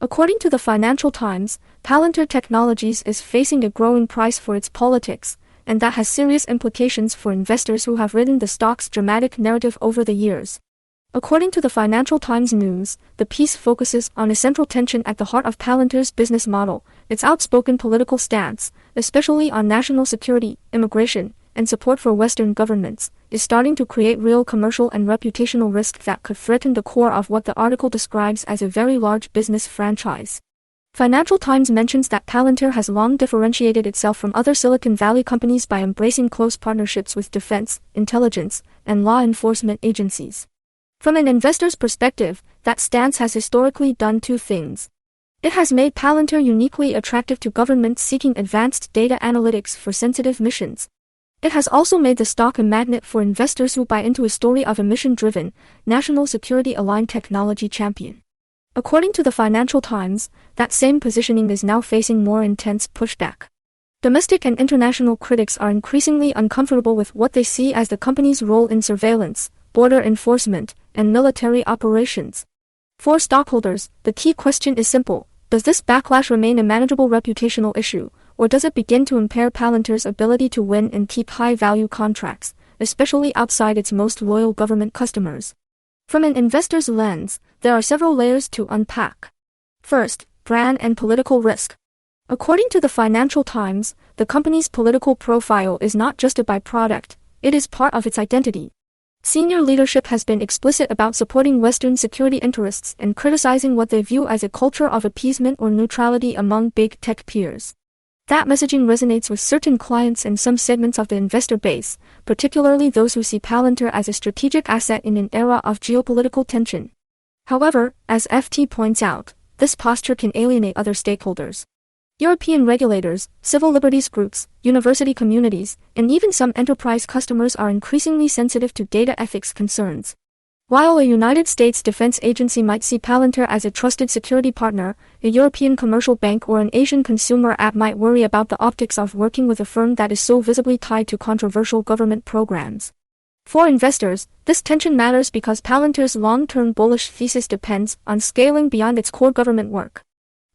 According to the Financial Times, Palantir Technologies is facing a growing price for its politics, and that has serious implications for investors who have ridden the stock's dramatic narrative over the years. According to the Financial Times news, the piece focuses on a central tension at the heart of Palantir's business model, its outspoken political stance, especially on national security, immigration, and support for Western governments, is starting to create real commercial and reputational risk that could threaten the core of what the article describes as a very large business franchise. Financial Times mentions that Palantir has long differentiated itself from other Silicon Valley companies by embracing close partnerships with defense, intelligence, and law enforcement agencies. From an investor's perspective, that stance has historically done two things. It has made Palantir uniquely attractive to governments seeking advanced data analytics for sensitive missions. It has also made the stock a magnet for investors who buy into a story of a mission-driven, national security-aligned technology champion. According to the Financial Times, that same positioning is now facing more intense pushback. Domestic and international critics are increasingly uncomfortable with what they see as the company's role in surveillance, border enforcement, and military operations. For stockholders, the key question is simple: does this backlash remain a manageable reputational issue, or does it begin to impair Palantir's ability to win and keep high-value contracts, especially outside its most loyal government customers? From an investor's lens, there are several layers to unpack. First, brand and political risk. According to the Financial Times, the company's political profile is not just a byproduct, it is part of its identity. Senior leadership has been explicit about supporting Western security interests and criticizing what they view as a culture of appeasement or neutrality among big tech peers. That messaging resonates with certain clients and some segments of the investor base, particularly those who see Palantir as a strategic asset in an era of geopolitical tension. However, as FT points out, this posture can alienate other stakeholders. European regulators, civil liberties groups, university communities, and even some enterprise customers are increasingly sensitive to data ethics concerns. While a United States defense agency might see Palantir as a trusted security partner, a European commercial bank or an Asian consumer app might worry about the optics of working with a firm that is so visibly tied to controversial government programs. For investors, this tension matters because Palantir's long-term bullish thesis depends on scaling beyond its core government work.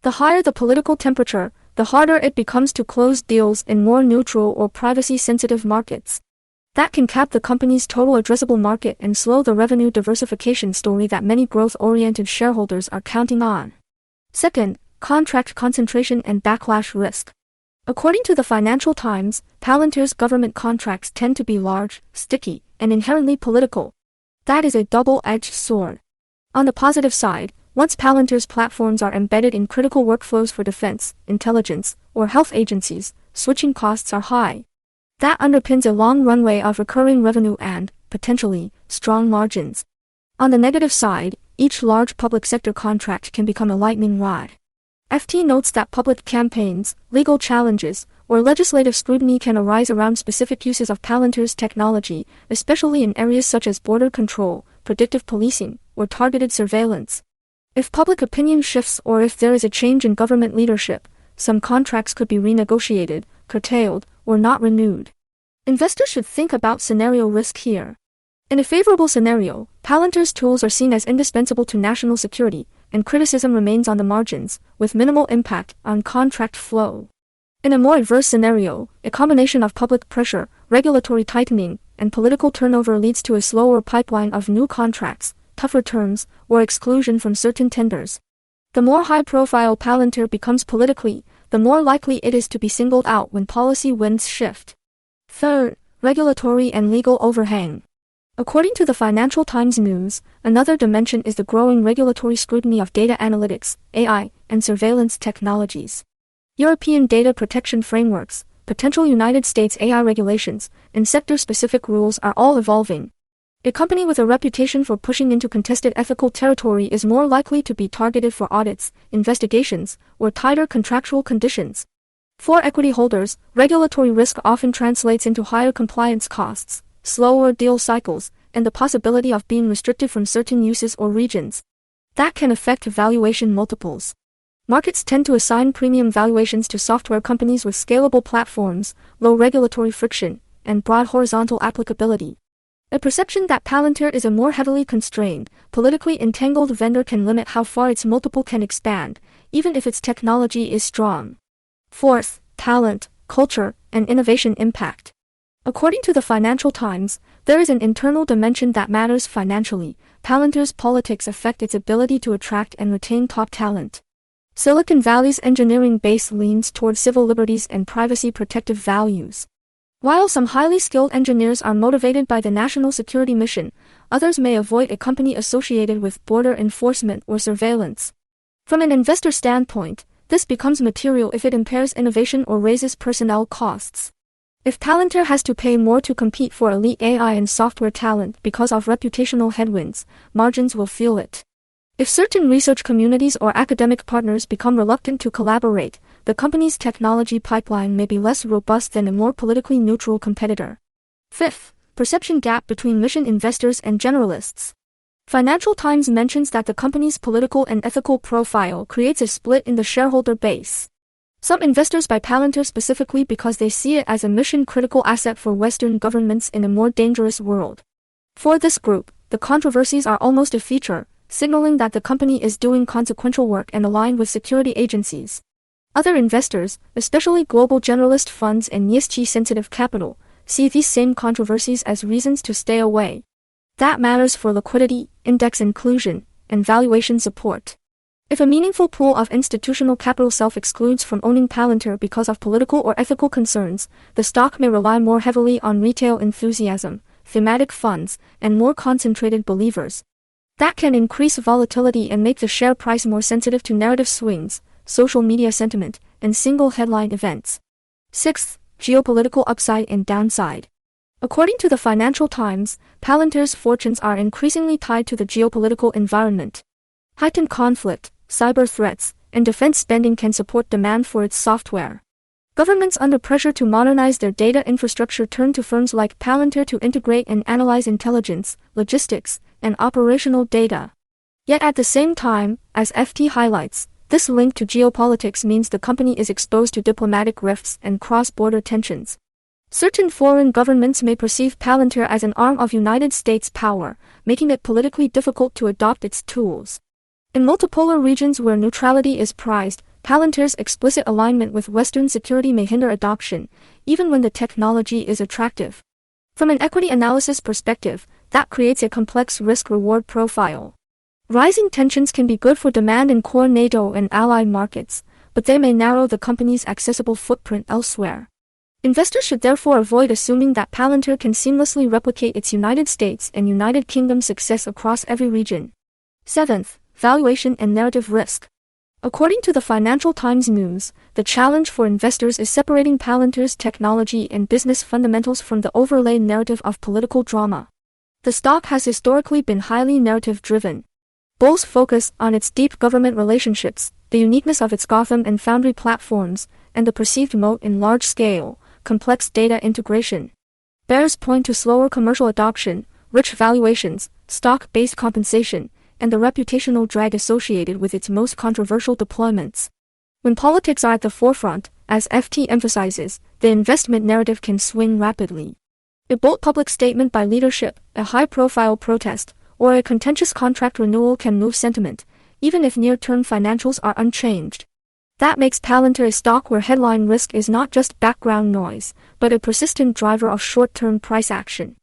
The higher the political temperature, the harder it becomes to close deals in more neutral or privacy-sensitive markets. That can cap the company's total addressable market and slow the revenue diversification story that many growth-oriented shareholders are counting on. Second, contract concentration and backlash risk. According to the Financial Times, Palantir's government contracts tend to be large, sticky, and inherently political. That is a double-edged sword. On the positive side, once Palantir's platforms are embedded in critical workflows for defense, intelligence, or health agencies, switching costs are high. That underpins a long runway of recurring revenue and, potentially, strong margins. On the negative side, each large public sector contract can become a lightning rod. FT notes that public campaigns, legal challenges, or legislative scrutiny can arise around specific uses of Palantir's technology, especially in areas such as border control, predictive policing, or targeted surveillance. If public opinion shifts or if there is a change in government leadership, some contracts could be renegotiated, curtailed, or not renewed. Investors should think about scenario risk here. In a favorable scenario, Palantir's tools are seen as indispensable to national security, and criticism remains on the margins, with minimal impact on contract flow. In a more adverse scenario, a combination of public pressure, regulatory tightening, and political turnover leads to a slower pipeline of new contracts, tougher terms, or exclusion from certain tenders. The more high-profile Palantir becomes politically, the more likely it is to be singled out when policy winds shift. Third, regulatory and legal overhang. According to the Financial Times news, another dimension is the growing regulatory scrutiny of data analytics, AI, and surveillance technologies. European data protection frameworks, potential United States AI regulations, and sector-specific rules are all evolving. A company with a reputation for pushing into contested ethical territory is more likely to be targeted for audits, investigations, or tighter contractual conditions. For equity holders, regulatory risk often translates into higher compliance costs, slower deal cycles, and the possibility of being restricted from certain uses or regions. That can affect valuation multiples. Markets tend to assign premium valuations to software companies with scalable platforms, low regulatory friction, and broad horizontal applicability. A perception that Palantir is a more heavily constrained, politically entangled vendor can limit how far its multiple can expand, even if its technology is strong. Fourth, talent, culture, and innovation impact. According to the Financial Times, there is an internal dimension that matters financially. Palantir's politics affect its ability to attract and retain top talent. Silicon Valley's engineering base leans toward civil liberties and privacy protective values. While some highly skilled engineers are motivated by the national security mission, others may avoid a company associated with border enforcement or surveillance. From an investor standpoint, this becomes material if it impairs innovation or raises personnel costs. If Palantir has to pay more to compete for elite AI and software talent because of reputational headwinds, margins will feel it. If certain research communities or academic partners become reluctant to collaborate, the company's technology pipeline may be less robust than a more politically neutral competitor. Fifth, perception gap between mission investors and generalists. Financial Times mentions that the company's political and ethical profile creates a split in the shareholder base. Some investors buy Palantir specifically because they see it as a mission-critical asset for Western governments in a more dangerous world. For this group, the controversies are almost a feature, signaling that the company is doing consequential work and aligned with security agencies. Other investors, especially global generalist funds and ESG-sensitive capital, see these same controversies as reasons to stay away. That matters for liquidity, index inclusion, and valuation support. If a meaningful pool of institutional capital self-excludes from owning Palantir because of political or ethical concerns, the stock may rely more heavily on retail enthusiasm, thematic funds, and more concentrated believers. That can increase volatility and make the share price more sensitive to narrative swings, social media sentiment, and single headline events. Sixth, geopolitical upside and downside. According to the Financial Times, Palantir's fortunes are increasingly tied to the geopolitical environment. Heightened conflict, cyber threats, and defense spending can support demand for its software. Governments under pressure to modernize their data infrastructure turn to firms like Palantir to integrate and analyze intelligence, logistics, and operational data. Yet at the same time, as FT highlights, this link to geopolitics means the company is exposed to diplomatic rifts and cross-border tensions. Certain foreign governments may perceive Palantir as an arm of United States power, making it politically difficult to adopt its tools. In multipolar regions where neutrality is prized, Palantir's explicit alignment with Western security may hinder adoption, even when the technology is attractive. From an equity analysis perspective, that creates a complex risk-reward profile. Rising tensions can be good for demand in core NATO and allied markets, but they may narrow the company's accessible footprint elsewhere. Investors should therefore avoid assuming that Palantir can seamlessly replicate its United States and United Kingdom success across every region. Seventh, valuation and narrative risk. According to the Financial Times News, the challenge for investors is separating Palantir's technology and business fundamentals from the overlay narrative of political drama. The stock has historically been highly narrative-driven. Bulls focus on its deep government relationships, the uniqueness of its Gotham and Foundry platforms, and the perceived moat in large-scale, complex data integration. Bears point to slower commercial adoption, rich valuations, stock-based compensation, and the reputational drag associated with its most controversial deployments. When politics are at the forefront, as FT emphasizes, the investment narrative can swing rapidly. A bold public statement by leadership, a high-profile protest, or a contentious contract renewal can move sentiment, even if near-term financials are unchanged. That makes Palantir a stock where headline risk is not just background noise, but a persistent driver of short-term price action.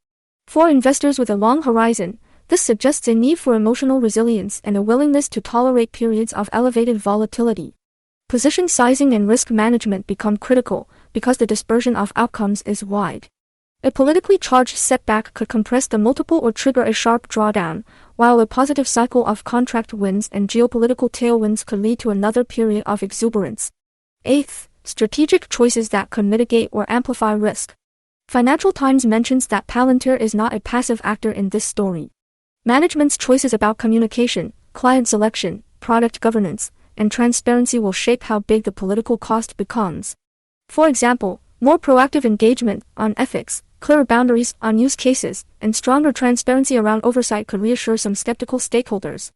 For investors with a long horizon, this suggests a need for emotional resilience and a willingness to tolerate periods of elevated volatility. Position sizing and risk management become critical because the dispersion of outcomes is wide. A politically charged setback could compress the multiple or trigger a sharp drawdown, while a positive cycle of contract wins and geopolitical tailwinds could lead to another period of exuberance. Eighth, strategic choices that could mitigate or amplify risk. Financial Times mentions that Palantir is not a passive actor in this story. Management's choices about communication, client selection, product governance, and transparency will shape how big the political cost becomes. For example, more proactive engagement on ethics, clearer boundaries on use cases, and stronger transparency around oversight could reassure some skeptical stakeholders.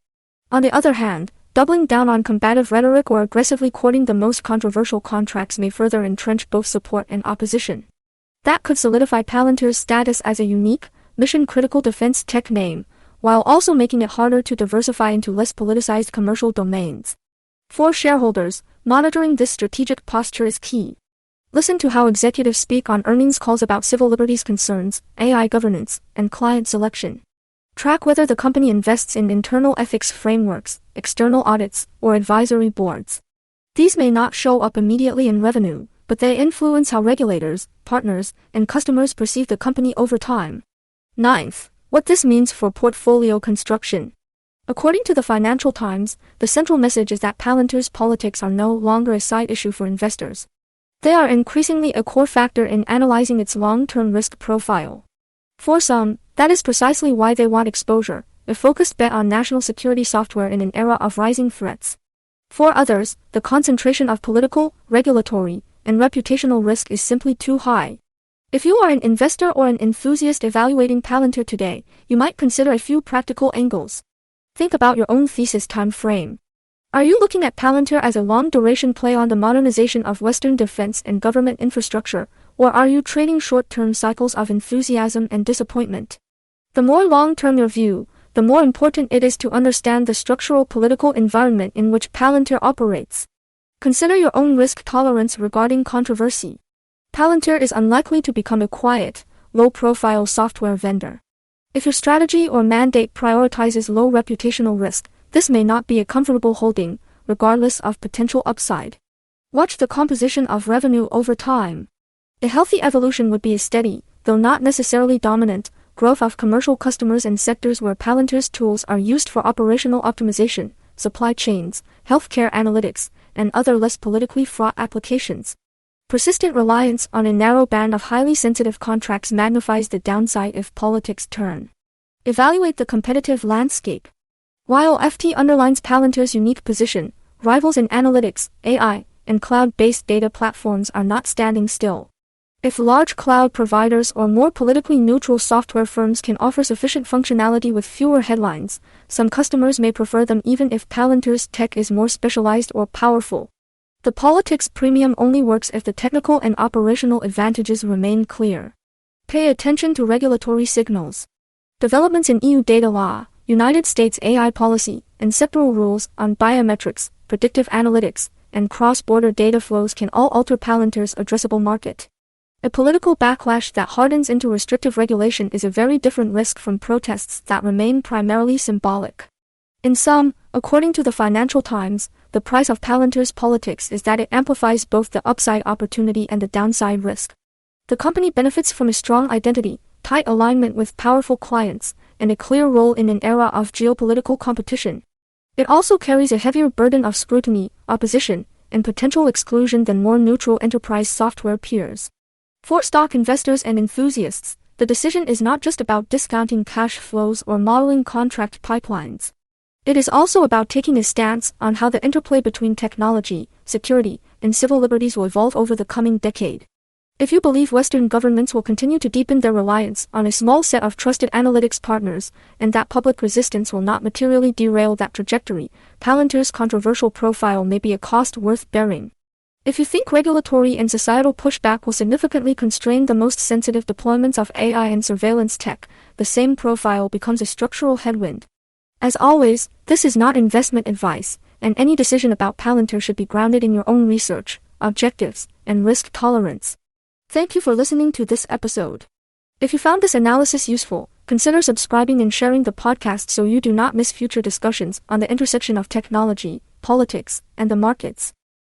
On the other hand, doubling down on combative rhetoric or aggressively courting the most controversial contracts may further entrench both support and opposition. That could solidify Palantir's status as a unique, mission-critical defense tech name, while also making it harder to diversify into less politicized commercial domains. For shareholders, monitoring this strategic posture is key. Listen to how executives speak on earnings calls about civil liberties concerns, AI governance, and client selection. Track whether the company invests in internal ethics frameworks, external audits, or advisory boards. These may not show up immediately in revenue, but they influence how regulators, partners, and customers perceive the company over time. 9th, what this means for portfolio construction. According to the Financial Times, the central message is that Palantir's politics are no longer a side issue for investors. They are increasingly a core factor in analyzing its long-term risk profile. For some, that is precisely why they want exposure, a focused bet on national security software in an era of rising threats. For others, the concentration of political, regulatory, and reputational risk is simply too high. If you are an investor or an enthusiast evaluating Palantir today, you might consider a few practical angles. Think about your own thesis time frame. Are you looking at Palantir as a long-duration play on the modernization of Western defense and government infrastructure, or are you trading short-term cycles of enthusiasm and disappointment? The more long-term your view, the more important it is to understand the structural political environment in which Palantir operates. Consider your own risk tolerance regarding controversy. Palantir is unlikely to become a quiet, low-profile software vendor. If your strategy or mandate prioritizes low reputational risk, this may not be a comfortable holding, regardless of potential upside. Watch the composition of revenue over time. A healthy evolution would be a steady, though not necessarily dominant, growth of commercial customers in sectors where Palantir's tools are used for operational optimization, supply chains, healthcare analytics, and other less politically fraught applications. Persistent reliance on a narrow band of highly sensitive contracts magnifies the downside if politics turn. Evaluate the competitive landscape. While FT underlines Palantir's unique position, rivals in analytics, AI, and cloud-based data platforms are not standing still. If large cloud providers or more politically neutral software firms can offer sufficient functionality with fewer headlines, some customers may prefer them even if Palantir's tech is more specialized or powerful. The politics premium only works if the technical and operational advantages remain clear. Pay attention to regulatory signals. Developments in EU data law, United States AI policy, and sectoral rules on biometrics, predictive analytics, and cross-border data flows can all alter Palantir's addressable market. A political backlash that hardens into restrictive regulation is a very different risk from protests that remain primarily symbolic. In sum, according to the Financial Times, the price of Palantir's politics is that it amplifies both the upside opportunity and the downside risk. The company benefits from a strong identity, tight alignment with powerful clients, and a clear role in an era of geopolitical competition. It also carries a heavier burden of scrutiny, opposition, and potential exclusion than more neutral enterprise software peers. For stock investors and enthusiasts, the decision is not just about discounting cash flows or modeling contract pipelines. It is also about taking a stance on how the interplay between technology, security, and civil liberties will evolve over the coming decade. If you believe Western governments will continue to deepen their reliance on a small set of trusted analytics partners, and that public resistance will not materially derail that trajectory, Palantir's controversial profile may be a cost worth bearing. If you think regulatory and societal pushback will significantly constrain the most sensitive deployments of AI and surveillance tech, the same profile becomes a structural headwind. As always, this is not investment advice, and any decision about Palantir should be grounded in your own research, objectives, and risk tolerance. Thank you for listening to this episode. If you found this analysis useful, consider subscribing and sharing the podcast so you do not miss future discussions on the intersection of technology, politics, and the markets.